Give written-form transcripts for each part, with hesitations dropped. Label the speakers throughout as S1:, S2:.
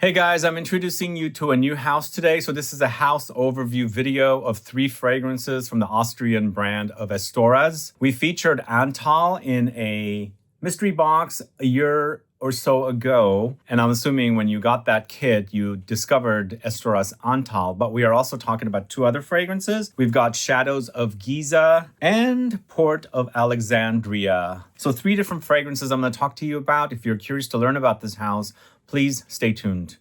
S1: Hey guys, I'm introducing you to a new house today. So this is a house overview video of 3 fragrances from the Austrian brand of Estoras. We featured ANTAL in a mystery box a year or so ago. And I'm assuming when you got that kit, you discovered Estoras ANTAL. But we are also talking about 2 other fragrances. We've got Shadows of GIZA and Port of Alexandria. So 3 different fragrances I'm going to talk to you about. If you're curious to learn about this house, please stay tuned.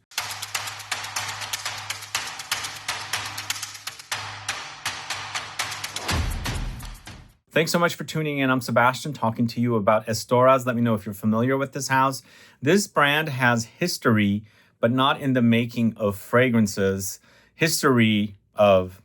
S1: Thanks so much for tuning in. I'm Sebastian talking to you about Estoras. Let me know if you're familiar with this house. This brand has history, but not in the making of fragrances. History of,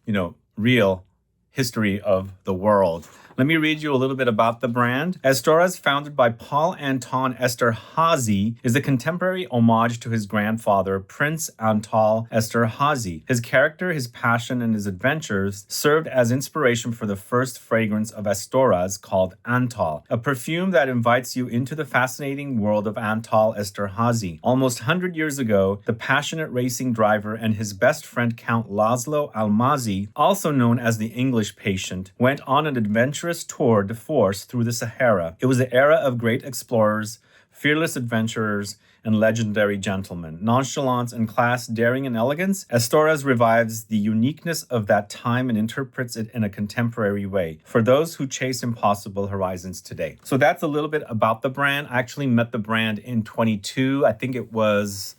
S1: real history of the world. Let me read you a little bit about the brand. Estoras, founded by Paul Anton Esterhazy, is a contemporary homage to his grandfather, Prince Antal Esterhazy. His character, his passion, and his adventures served as inspiration for the first fragrance of Estoras called ANTAL, a perfume that invites you into the fascinating world of Antal Esterhazy. Almost 100 years ago, the passionate racing driver and his best friend Count Laszlo Almazy, also known as the English Patient, went on an adventurous tour de force through the Sahara. It was the era of great explorers, fearless adventurers, and legendary gentlemen. Nonchalance and class, daring and elegance, Estoras revives the uniqueness of that time and interprets it in a contemporary way for those who chase impossible horizons today. So that's a little bit about the brand. I actually met the brand in 22. I think it was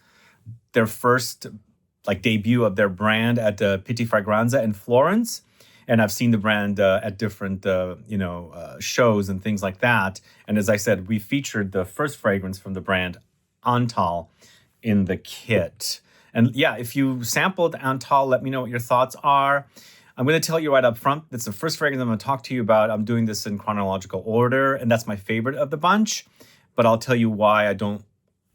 S1: their first debut of their brand at Pitti Fragranza in Florence. And I've seen the brand at different, shows and things like that. And as I said, we featured the first fragrance from the brand, ANTAL, in the kit. And yeah, if you sampled ANTAL, let me know what your thoughts are. I'm going to tell you right up front, that's the first fragrance I'm going to talk to you about. I'm doing this in chronological order, and that's my favorite of the bunch. But I'll tell you why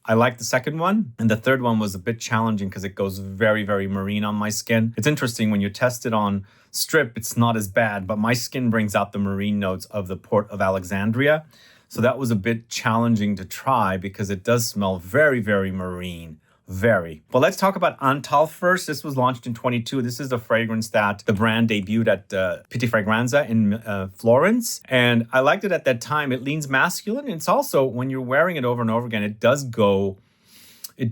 S1: I like the second one, and the third one was a bit challenging because it goes very, very marine on my skin. It's interesting, when you test it on strip, it's not as bad, but my skin brings out the marine notes of the Port of Alexandria. So that was a bit challenging to try because it does smell very, very marine. Very. But let's talk about ANTAL first. This was launched in 22. This is a fragrance that the brand debuted at Pitti Fragranza in Florence. And I liked it at that time. It leans masculine. It's also, when you're wearing it over and over again, it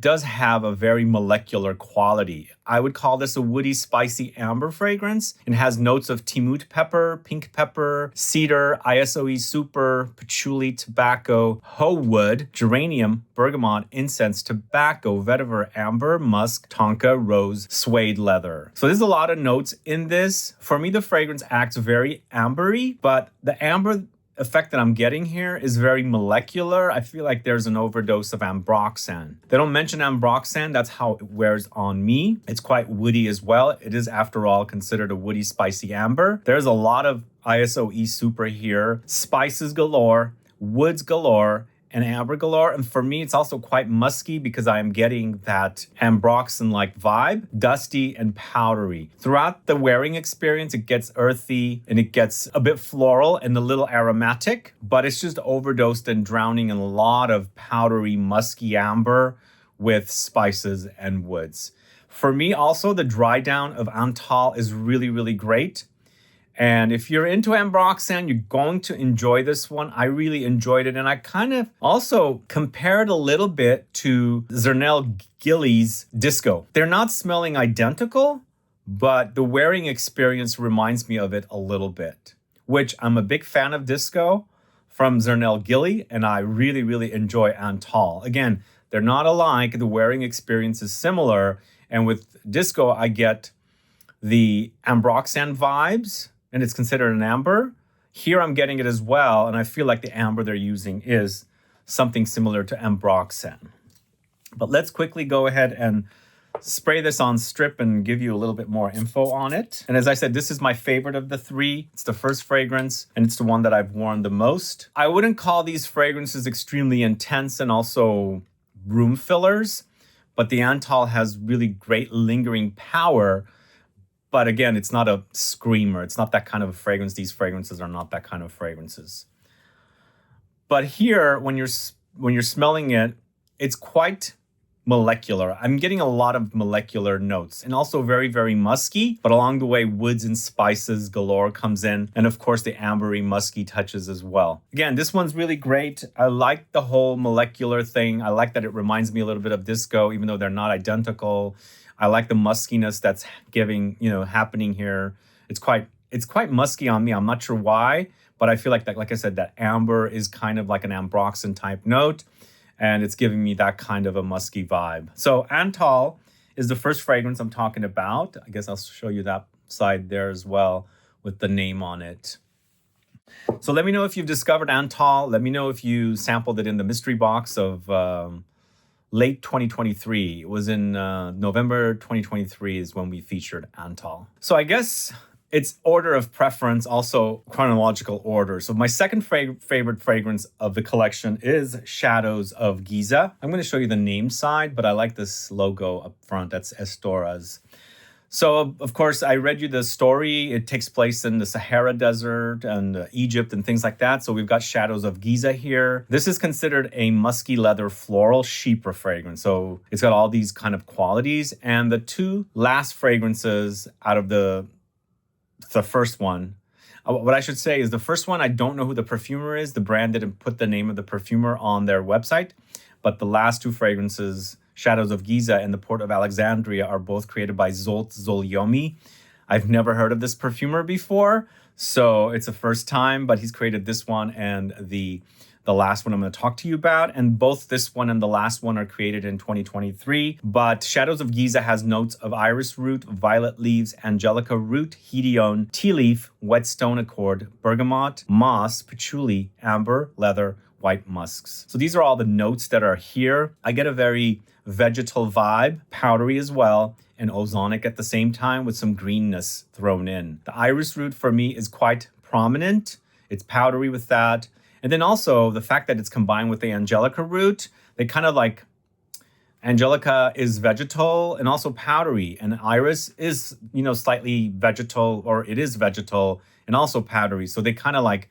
S1: does have a very molecular quality. I would call this a woody, spicy amber fragrance. It has notes of Timut pepper, pink pepper, cedar, ISOE super, patchouli, tobacco, hoe wood, geranium, bergamot, incense, tobacco, vetiver, amber, musk, tonka, rose, suede leather. So there's a lot of notes in this. For me, the fragrance acts very ambery, but the amber effect that I'm getting here is very molecular. I feel like there's an overdose of ambroxan. They don't mention ambroxan. That's how it wears on me. It's quite woody as well. It is, after all, considered a woody, spicy amber. There's a lot of ISOE super here. Spices galore, woods galore, and amber galore. And for me, it's also quite musky because I am getting that ambroxan-like vibe, dusty and powdery. Throughout the wearing experience, it gets earthy and it gets a bit floral and a little aromatic, but it's just overdosed and drowning in a lot of powdery, musky amber with spices and woods. For me, also, the dry down of ANTAL is really, really great. And if you're into ambroxan, you're going to enjoy this one. I really enjoyed it. And I kind of also compared a little bit to Zernel Gillies Disco. They're not smelling identical, but the wearing experience reminds me of it a little bit, which I'm a big fan of Disco from Zernel Gilly, and I really, really enjoy ANTAL. Again, they're not alike. The wearing experience is similar. And with Disco, I get the ambroxan vibes, and it's considered an amber. Here I'm getting it as well, and I feel like the amber they're using is something similar to ambroxan. But let's quickly go ahead and spray this on strip and give you a little bit more info on it. And as I said, this is my favorite of the 3. It's the first fragrance, and it's the one that I've worn the most. I wouldn't call these fragrances extremely intense and also room fillers, but the ANTAL has really great lingering power. But again, it's not a screamer. It's not that kind of a fragrance. These fragrances are not that kind of fragrances. But here, when you're smelling it, it's quite molecular. I'm getting a lot of molecular notes and also very, very musky, but along the way, woods and spices galore comes in. And of course, the ambery musky touches as well. Again, this one's really great. I like the whole molecular thing. I like that it reminds me a little bit of disco, even though they're not identical. I like the muskiness that's happening here. It's quite musky on me. I'm not sure why, but I feel like that, like I said, that amber is kind of like an ambroxan type note. And it's giving me that kind of a musky vibe. So ANTAL is the first fragrance I'm talking about. I guess I'll show you that side there as well with the name on it. So let me know if you've discovered ANTAL. Let me know if you sampled it in the mystery box of late 2023. It was in November 2023 is when we featured ANTAL. So I guess it's order of preference, also chronological order. So my second favorite fragrance of the collection is Shadows of GIZA. I'm going to show you the name side, but I like this logo up front. That's Estoras. So, of course, I read you the story. It takes place in the Sahara Desert and Egypt and things like that. So we've got Shadows of GIZA here. This is considered a musky leather floral Chypre fragrance. So it's got all these kind of qualities. And the two last fragrances out of the first one, what I should say is the first one, I don't know who the perfumer is. The brand didn't put the name of the perfumer on their website. But the last two fragrances, Shadows of GIZA and the Port of Alexandria, are both created by Zsolt Zolyomi. I've never heard of this perfumer before, so it's a first time, but he's created this one and the last one I'm going to talk to you about. And both this one and the last one are created in 2023. But Shadows of GIZA has notes of iris root, violet leaves, Angelica root, Hedione, tea leaf, wet stone accord, bergamot, moss, patchouli, amber, leather, white musks. So these are all the notes that are here. I get a very vegetal vibe, powdery as well, and ozonic at the same time with some greenness thrown in. The iris root for me is quite prominent. It's powdery with that. And then also the fact that it's combined with the Angelica root, they kind of like, Angelica is vegetal and also powdery, and iris is, slightly vegetal, or it is vegetal and also powdery. So they kind of like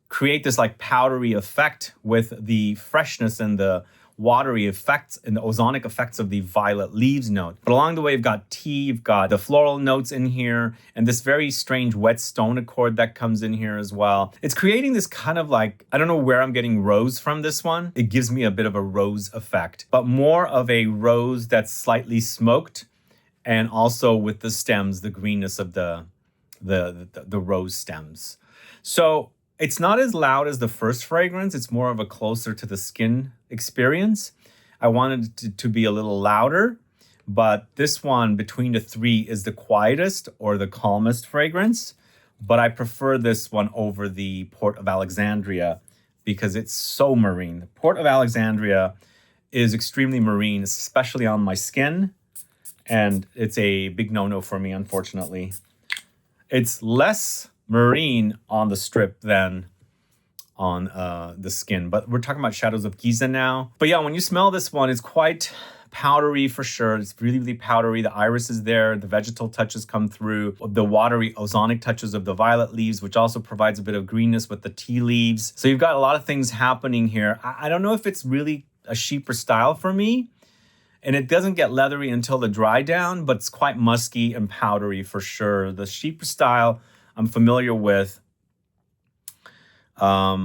S1: create this like powdery effect with the freshness and the watery effects and the ozonic effects of the violet leaves note. But along the way, you've got tea, you've got the floral notes in here, and this very strange wet stone accord that comes in here as well. It's creating this kind of like, I don't know where I'm getting rose from this one. It gives me a bit of a rose effect, but more of a rose that's slightly smoked, and also with the stems, the greenness of the rose stems. So it's not as loud as the first fragrance. It's more of a closer to the skin experience. I wanted it to be a little louder, but this one between the three is the quietest or the calmest fragrance. But I prefer this one over the Port of Alexandria because it's so marine. The Port of Alexandria is extremely marine, especially on my skin. And it's a big no-no for me, unfortunately. It's less marine on the strip than on the skin. But we're talking about Shadows of GIZA now. But yeah, when you smell this one, it's quite powdery for sure. It's really, really powdery. The iris is there. The vegetal touches come through. The watery ozonic touches of the violet leaves, which also provides a bit of greenness with the tea leaves. So you've got a lot of things happening here. I don't know if it's really a Chypre style for me. And it doesn't get leathery until the dry down, but it's quite musky and powdery for sure. The Chypre style I'm familiar with. I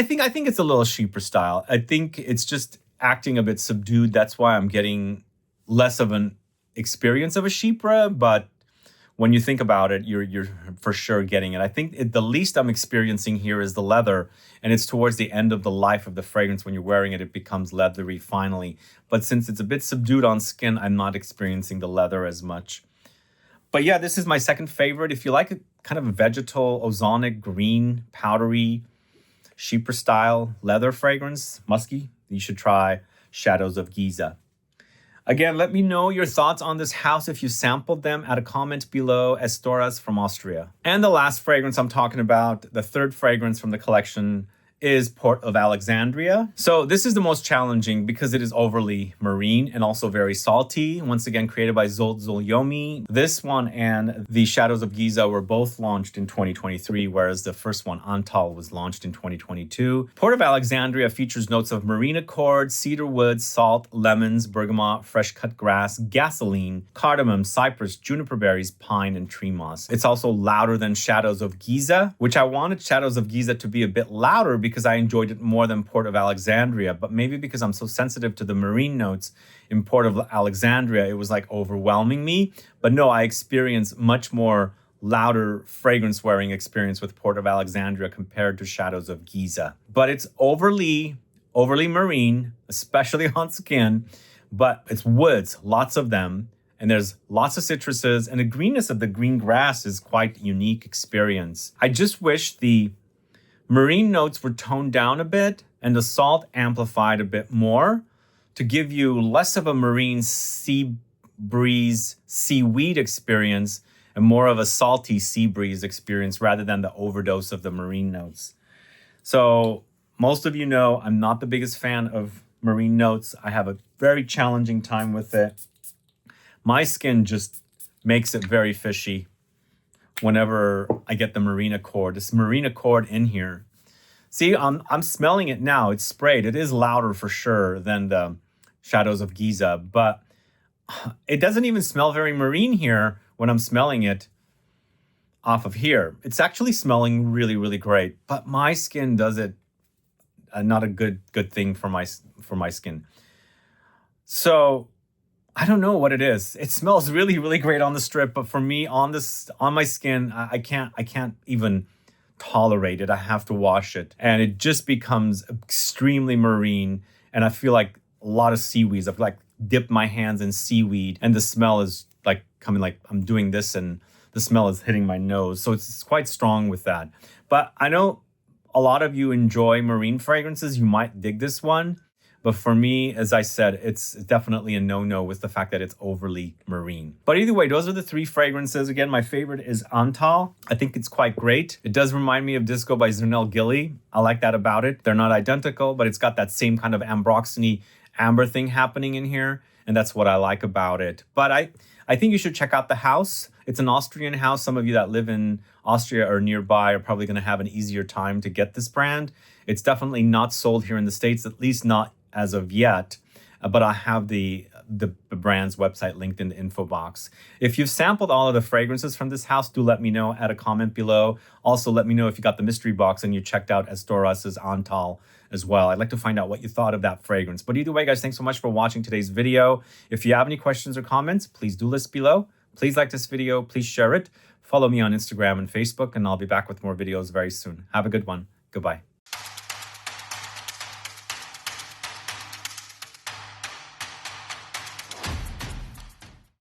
S1: think it's a little Chypre style. I think it's just acting a bit subdued. That's why I'm getting less of an experience of a Chypre. But when you think about it, you're for sure getting it. I think the least I'm experiencing here is the leather, and it's towards the end of the life of the fragrance. When you're wearing it, it becomes leathery finally. But since it's a bit subdued on skin, I'm not experiencing the leather as much. But yeah, this is my second favorite. If you like a kind of vegetal, ozonic, green, powdery, Chypre style leather fragrance, musky, you should try Shadows of GIZA. Again, let me know your thoughts on this house if you sampled them. Add a comment below. Estoras from Austria. And the last fragrance I'm talking about, the third fragrance from the collection, is Port of Alexandria. So this is the most challenging because it is overly marine and also very salty. Once again, created by Zolyomi. This one and the Shadows of Giza were both launched in 2023, whereas the first one, ANTAL, was launched in 2022. Port of Alexandria features notes of marine accord, cedar wood, salt, lemons, bergamot, fresh cut grass, gasoline, cardamom, cypress, juniper berries, pine, and tree moss. It's also louder than Shadows of Giza, which I wanted Shadows of Giza to be a bit louder because I enjoyed it more than Port of Alexandria, but maybe because I'm so sensitive to the marine notes in Port of Alexandria, it was like overwhelming me. But no, I experienced much more louder fragrance wearing experience with Port of Alexandria compared to Shadows of Giza. But it's overly marine, especially on skin, but it's woods, lots of them. And there's lots of citruses, and the greenness of the green grass is quite unique experience. I just wish the marine notes were toned down a bit and the salt amplified a bit more to give you less of a marine sea breeze, seaweed experience and more of a salty sea breeze experience rather than the overdose of the marine notes. So most of you know I'm not the biggest fan of marine notes. I have a very challenging time with it. My skin just makes it very fishy whenever I get the marine accord. This marine accord in here. See, I'm smelling it now. It's sprayed. It is louder for sure than the Shadows of Giza, but it doesn't even smell very marine here when I'm smelling it off of here. It's actually smelling really, really great, but my skin does it not a good thing for my skin. So I don't know what it is. It smells really, really great on the strip, but for me on my skin, I can't even tolerate it. I have to wash it, and it just becomes extremely marine. And I feel like a lot of seaweeds. I've like dipped my hands in seaweed, and the smell is like coming, like I'm doing this, and the smell is hitting my nose. So it's quite strong with that. But I know a lot of you enjoy marine fragrances. You might dig this one. But for me, as I said, it's definitely a no-no with the fact that it's overly marine. But either way, those are the three fragrances. Again, my favorite is ANTAL. I think it's quite great. It does remind me of Disco by Zernel Gilly. I like that about it. They're not identical, but it's got that same kind of ambroxany amber thing happening in here. And that's what I like about it. But I think you should check out the house. It's an Austrian house. Some of you that live in Austria or nearby are probably going to have an easier time to get this brand. It's definitely not sold here in the States, at least not as of yet, but I have the brand's website linked in the info box. If you've sampled all of the fragrances from this house, do let me know. Add a comment below. Also, let me know if you got the mystery box and you checked out Estoras' ANTAL as well. I'd like to find out what you thought of that fragrance. But either way, guys, thanks so much for watching today's video. If you have any questions or comments, please do list below. Please like this video. Please share it. Follow me on Instagram and Facebook, and I'll be back with more videos very soon. Have a good one. Goodbye.